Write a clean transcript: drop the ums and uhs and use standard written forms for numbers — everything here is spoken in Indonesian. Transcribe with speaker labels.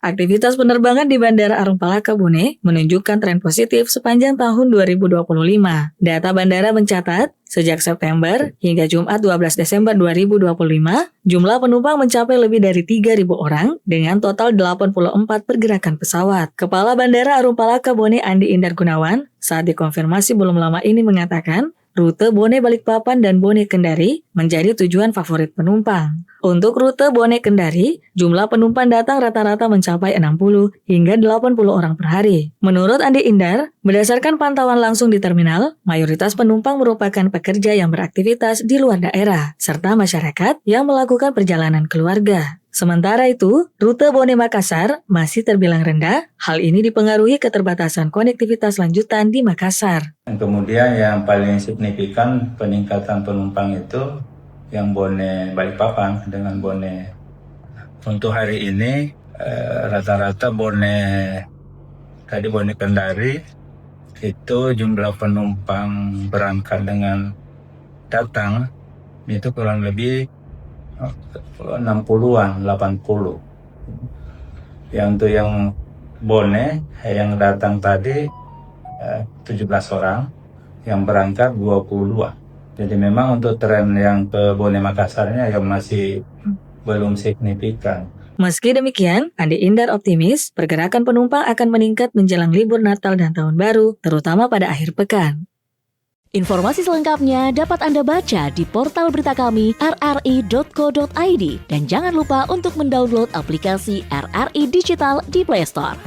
Speaker 1: Aktivitas penerbangan di Bandara Arung-Palaka Bone menunjukkan tren positif sepanjang tahun 2025. Data bandara mencatat, sejak September hingga Jumat 12 Desember 2025, jumlah penumpang mencapai lebih dari 3.000 orang dengan total 84 pergerakan pesawat. Kepala Bandara Arung-Palaka Bone Andi Indar Gunawan saat dikonfirmasi belum lama ini mengatakan, rute Bone Balikpapan dan Bone Kendari menjadi tujuan favorit penumpang. Untuk rute Bone Kendari, jumlah penumpang datang rata-rata mencapai 60 hingga 80 orang per hari. Menurut Andi Indar, berdasarkan pantauan langsung di terminal, mayoritas penumpang merupakan pekerja yang beraktivitas di luar daerah, serta masyarakat yang melakukan perjalanan keluarga. Sementara itu, rute Bone Makassar masih terbilang rendah. Hal ini dipengaruhi keterbatasan konektivitas lanjutan di Makassar.
Speaker 2: Kemudian yang paling signifikan peningkatan penumpang itu yang Bone Balikpapan dengan Bone. Untuk hari ini rata-rata Bone Kendari itu jumlah penumpang berangkat dengan datang itu kurang lebih 60-an, 80. Yang Bone yang datang tadi 17 orang, yang berangkat 20-an. Jadi memang untuk tren yang ke Bone Makassarnya yang masih belum signifikan.
Speaker 1: Meski demikian, Andi Indar optimis pergerakan penumpang akan meningkat menjelang libur Natal dan Tahun Baru, terutama pada akhir pekan.
Speaker 3: Informasi selengkapnya dapat Anda baca di portal berita kami rri.co.id dan jangan lupa untuk mendownload aplikasi RRI Digital di Play Store.